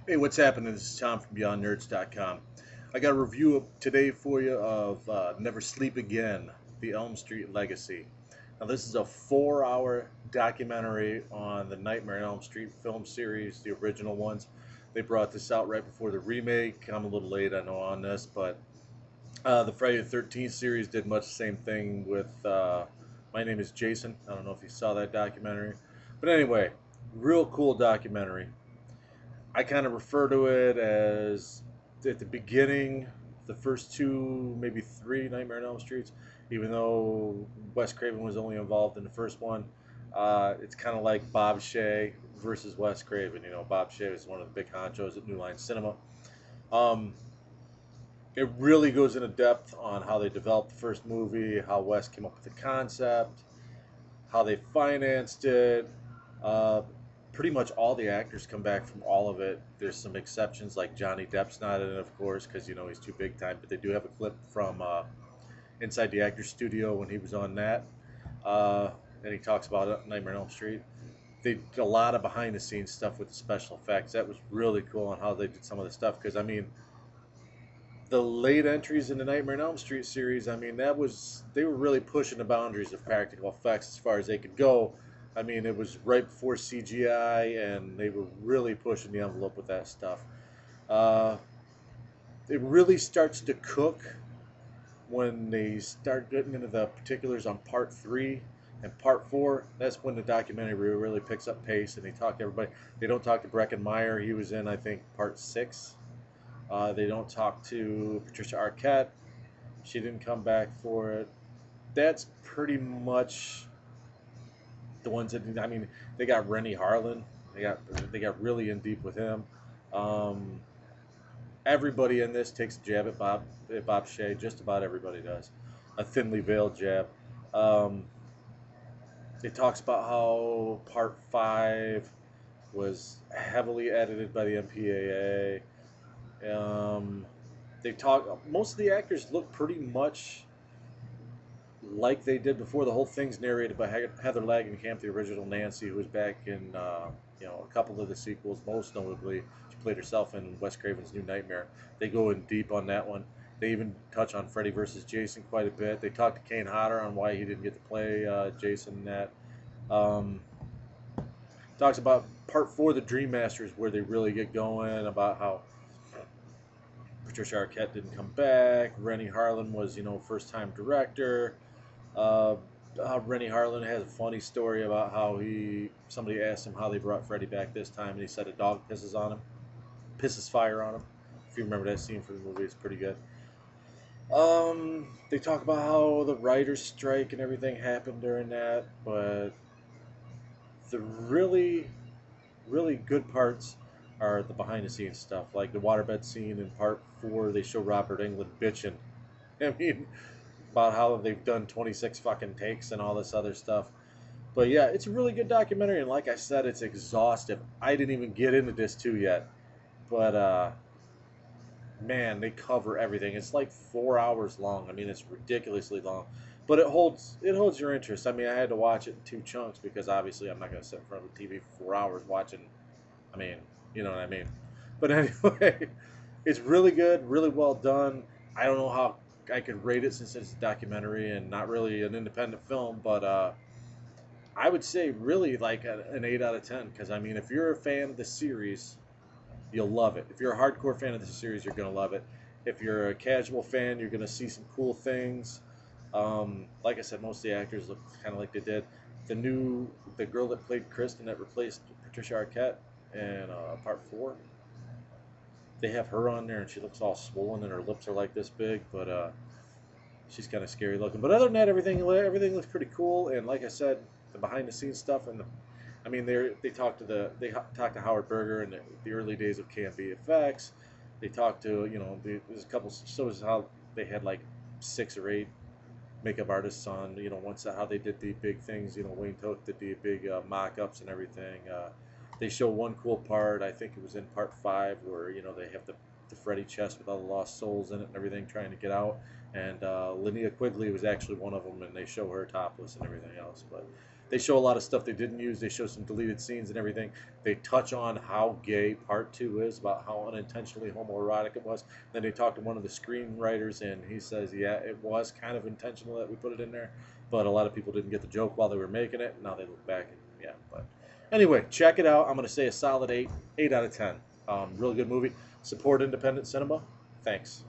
Hey, what's happening? This is Tom from BeyondNerds.com. I got a review today for you of Never Sleep Again, the Elm Street Legacy. Now, this is a 4-hour documentary on the Nightmare on Elm Street film series, the original ones. They brought this out right before the remake. I'm a little late, I know, on this, but the Friday the 13th series did much the same thing with My Name is Jason. I don't know if you saw that documentary. But anyway, real cool documentary. I kind of refer to it as at the beginning, the first two, maybe three Nightmare on Elm Streets, even though Wes Craven was only involved in the first one. It's kind of like Bob Shaye versus Wes Craven. You know, Bob Shaye was one of the big honchos at New Line Cinema. Um, it really goes into depth on how they developed the first movie, how Wes came up with the concept, how they financed it. Uh, Pretty much all the actors come back from all of it. There's some exceptions, like Johnny Depp's not in it, of course, because you know he's too big time. But they do have a clip from inside the actor's studio when he was on that, uh, and he talks about Nightmare on Elm Street. They did a lot of behind the scenes stuff with the special effects. That was really cool on how they did some of the stuff. Because I mean, the late entries in the Nightmare on Elm Street series, I mean, that was they were really pushing the boundaries of practical effects as far as they could go. I mean, it was right before CGI, and they were really pushing the envelope with that stuff. Uh, it really starts to cook when they start getting into the particulars on part three and part four. That's when the documentary really picks up pace, and they talk to everybody. They don't talk to Breckenmeyer. He was in, I think, part six. They don't talk to Patricia Arquette. She didn't come back for it. That's pretty much the ones that I mean. They got Rennie Harlan. They got really in deep with him. Um, Everybody in this takes a jab at Bob Shaye. Just about everybody does. A thinly veiled jab. Um, it talks about how Part Five was heavily edited by the MPAA. They talk. Most of the actors look pretty much like they did before. The whole thing's narrated by Heather Langenkamp, the original Nancy, who was back in a couple of the sequels. Most notably, she played herself in Wes Craven's New Nightmare. They go in deep on that one. They even touch on Freddy versus Jason quite a bit. They talk to Kane Hodder on why he didn't get to play Jason in that. Um, Talks about part four, the Dream Masters, where they really get going about how Patricia Arquette didn't come back. Rennie Harlan was, first time director. Uh, Rennie Harlan has a funny story about how somebody asked him how they brought Freddy back this time, and he said a dog pisses fire on him. If you remember that scene from the movie, it's pretty good. They talk about how the writers' strike and everything happened during that, but the really, really good parts are the behind the scenes stuff, like the waterbed scene in part four. They show Robert Englund bitching. I mean, about how they've done 26 fucking takes and all this other stuff. But yeah, it's a really good documentary, and like I said, it's exhaustive. I didn't even get into this too yet, but man, they cover everything. It's like 4 hours long. I mean, it's ridiculously long, but it holds your interest. I mean, I had to watch it in two chunks because obviously I'm not going to sit in front of a TV for 4 hours watching. I mean, you know what I mean. But anyway, it's really good, really well done. I don't know how I could rate it since it's a documentary and not really an independent film, but I would say really like an 8 out of 10 because I mean, if you're a fan of the series, you'll love it. If you're a hardcore fan of the series, you're gonna love it. If you're a casual fan, you're gonna see some cool things. Like I said, most of the actors look kind of like they did. The girl that played Kristen that replaced Patricia Arquette in part four, they have her on there and she looks all swollen and her lips are like this big, but she's kind of scary looking. But other than that, everything looks pretty cool. And like I said, the behind the scenes stuff and I mean, they talked to Howard Berger in the early days of KMVFX. They talked to there's a couple shows how they had like 6 or 8 makeup artists on once how they did the big things. Wayne Toth did the big mock-ups and everything. They show one cool part. I think it was in part five where they have the Freddy chest with all the lost souls in it and everything trying to get out. And Linnea Quigley was actually one of them, and they show her topless and everything else. But They show a lot of stuff they didn't use. They show some deleted scenes and everything. They touch on how gay Part 2 is, about how unintentionally homoerotic it was. Then they talk to one of the screenwriters, and he says, yeah, it was kind of intentional that we put it in there, but a lot of people didn't get the joke while they were making it. Now they look back and yeah, but anyway, check it out. I'm going to say a solid 8 out of 10. Really good movie. Support independent cinema. Thanks.